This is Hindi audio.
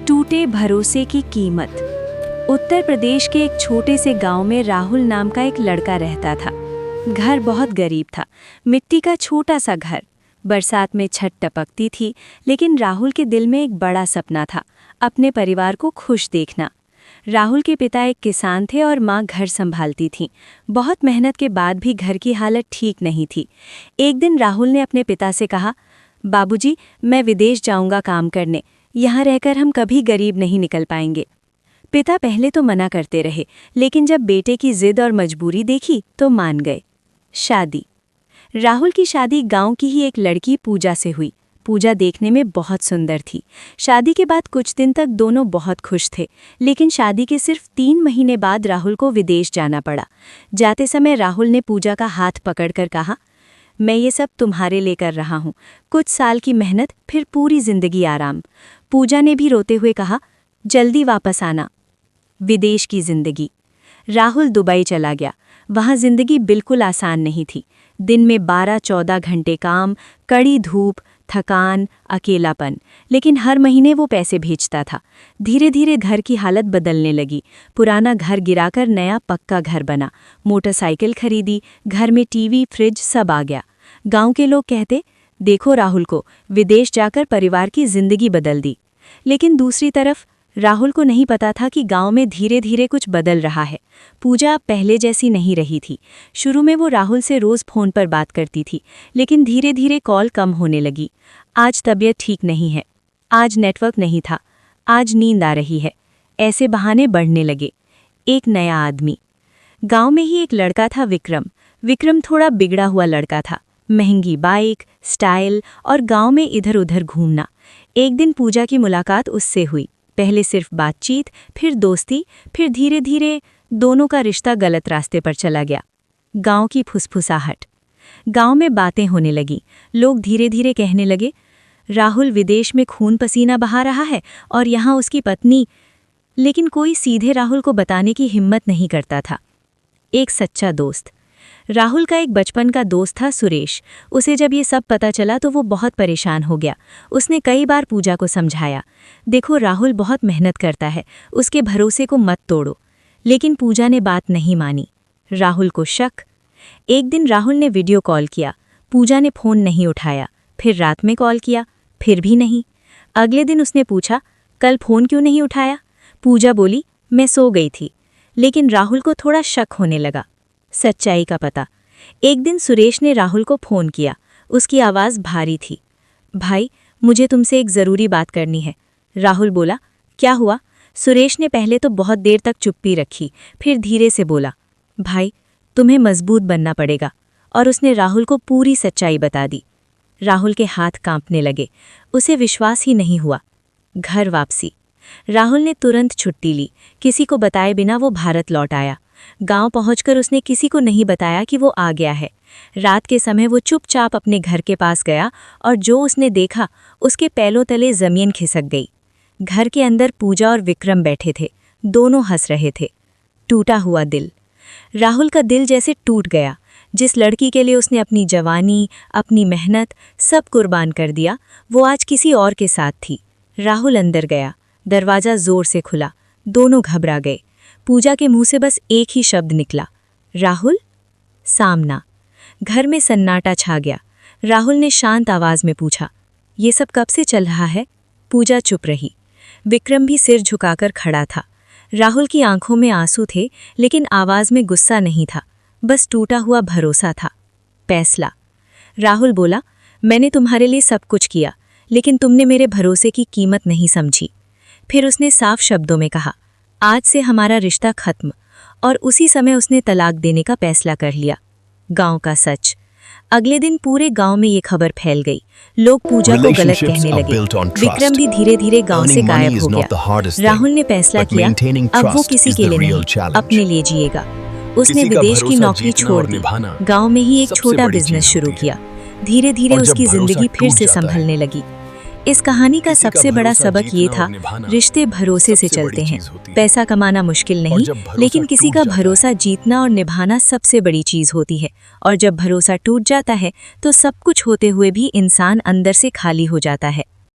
टूटे भरोसे की कीमत। उत्तर प्रदेश के एक छोटे से गांव में राहुल नाम का एक लड़का रहता था। घर बहुत गरीब था, मिट्टी का छोटा सा घर। बरसात में छत टपकती थी, लेकिन राहुल के दिल में एक बड़ा सपना था, अपने परिवार को खुश देखना। राहुल के पिता एक किसान थे और माँ घर संभालती थीं। बहुत मेहनत के बाद भी घर की हालत ठीक नहीं थी। एक दिन राहुल ने अपने पिता से कहा, बाबूजी, मैं विदेश जाऊंगा काम करने। यहाँ रहकर हम कभी गरीब नहीं निकल पाएंगे। पिता पहले तो मना करते रहे, लेकिन जब बेटे की जिद और मजबूरी देखी तो मान गए। शादी। राहुल की शादी गांव की ही एक लड़की पूजा से हुई। पूजा देखने में बहुत सुंदर थी। शादी के बाद कुछ दिन तक दोनों बहुत खुश थे, लेकिन शादी के सिर्फ 3 महीने बाद राहुल को विदेश जाना पड़ा। जाते समय राहुल ने पूजा का हाथ पकड़कर कहा, मैं ये सब तुम्हारे लिए कर रहा हूँ। कुछ साल की मेहनत, फिर पूरी जिंदगी आराम। पूजा ने भी रोते हुए कहा, जल्दी वापस आना। विदेश की जिंदगी। राहुल दुबई चला गया। वहाँ जिंदगी बिल्कुल आसान नहीं थी। दिन में 12-14 घंटे काम, कड़ी धूप, थकान, अकेलापन। लेकिन हर महीने वो पैसे भेजता था। धीरे धीरे घर की हालत बदलने लगी। पुराना घर गिराकर नया पक्का घर बना। मोटरसाइकिल खरीदी, घर में टीवी, फ्रिज सब आ गया। गांव के लोग कहते, देखो राहुल को, विदेश जाकर परिवार की जिंदगी बदल दी। लेकिन दूसरी तरफ राहुल को नहीं पता था कि गांव में धीरे धीरे कुछ बदल रहा है। पूजा अब पहले जैसी नहीं रही थी। शुरू में वो राहुल से रोज़ फ़ोन पर बात करती थी, लेकिन धीरे धीरे कॉल कम होने लगी। आज तबीयत ठीक नहीं है, आज नेटवर्क नहीं था, आज नींद आ रही है, ऐसे बहाने बढ़ने लगे। एक नया आदमी। गांव में ही एक लड़का था, विक्रम। विक्रम थोड़ा बिगड़ा हुआ लड़का था। महंगी बाइक, स्टाइल और गांव में इधर उधर घूमना। एक दिन पूजा की मुलाकात उससे हुई। पहले सिर्फ बातचीत, फिर दोस्ती, फिर धीरे धीरे दोनों का रिश्ता गलत रास्ते पर चला गया। गांव की फुसफुसाहट। गांव में बातें होने लगी। लोग धीरे धीरे कहने लगे, राहुल विदेश में खून पसीना बहा रहा है और यहाँ उसकी पत्नी। लेकिन कोई सीधे राहुल को बताने की हिम्मत नहीं करता था। एक सच्चा दोस्त। राहुल का एक बचपन का दोस्त था, सुरेश। उसे जब ये सब पता चला तो वो बहुत परेशान हो गया। उसने कई बार पूजा को समझाया, देखो राहुल बहुत मेहनत करता है, उसके भरोसे को मत तोड़ो। लेकिन पूजा ने बात नहीं मानी। राहुल को शक। एक दिन राहुल ने वीडियो कॉल किया। पूजा ने फ़ोन नहीं उठाया। फिर रात में कॉल किया, फिर भी नहीं। अगले दिन उसने पूछा, कल फ़ोन क्यों नहीं उठाया? पूजा बोली, मैं सो गई थी। लेकिन राहुल को थोड़ा शक होने लगा। सच्चाई का पता। एक दिन सुरेश ने राहुल को फ़ोन किया। उसकी आवाज़ भारी थी। भाई, मुझे तुमसे एक ज़रूरी बात करनी है। राहुल बोला, क्या हुआ? सुरेश ने पहले तो बहुत देर तक चुप्पी रखी, फिर धीरे से बोला, भाई, तुम्हें मजबूत बनना पड़ेगा। और उसने राहुल को पूरी सच्चाई बता दी। राहुल के हाथ कांपने लगे। उसे विश्वास ही नहीं हुआ। घर वापसी। राहुल ने तुरंत छुट्टी ली। किसी को बताए बिना वो भारत लौट आया। गांव पहुंचकर उसने किसी को नहीं बताया कि वो आ गया है। रात के समय वो चुपचाप अपने घर के पास गया और जो उसने देखा, उसके पैरों तले ज़मीन खिसक गई। घर के अंदर पूजा और विक्रम बैठे थे। दोनों हंस रहे थे। टूटा हुआ दिल। राहुल का दिल जैसे टूट गया। जिस लड़की के लिए उसने अपनी जवानी, अपनी मेहनत सब कुर्बान कर दिया, वो आज किसी और के साथ थी। राहुल अंदर गया। दरवाज़ा ज़ोर से खुला। दोनों घबरा गए। पूजा के मुंह से बस एक ही शब्द निकला, राहुल। सामना। घर में सन्नाटा छा गया। राहुल ने शांत आवाज़ में पूछा, ये सब कब से चल रहा है? पूजा चुप रही। विक्रम भी सिर झुकाकर खड़ा था। राहुल की आंखों में आंसू थे, लेकिन आवाज़ में गुस्सा नहीं था, बस टूटा हुआ भरोसा था। फैसला। राहुल बोला, मैंने तुम्हारे लिए सब कुछ किया, लेकिन तुमने मेरे भरोसे की कीमत नहीं समझी। फिर उसने साफ शब्दों में कहा, आज से हमारा रिश्ता खत्म। और उसी समय उसने तलाक देने का फैसला कर लिया। गांव का सच। अगले दिन पूरे गांव में ये खबर फैल गई। लोग पूजा को गलत कहने लगे। विक्रम भी धीरे धीरे गांव से गायब हो गया। राहुल ने फैसला किया, अब वो किसी के लिए नहीं, अपने लिए जिएगा। उसने विदेश की नौकरी छोड़ दी। गांव में ही एक छोटा बिजनेस शुरू किया। धीरे धीरे उसकी जिंदगी फिर से संभलने लगी। इस कहानी का सबसे बड़ा सबक ये था, रिश्ते भरोसे से चलते हैं। पैसा कमाना मुश्किल नहीं, लेकिन किसी का भरोसा जीतना और निभाना सबसे बड़ी चीज़ होती है। और जब भरोसा टूट जाता है तो सब कुछ होते हुए भी इंसान अंदर से खाली हो जाता है।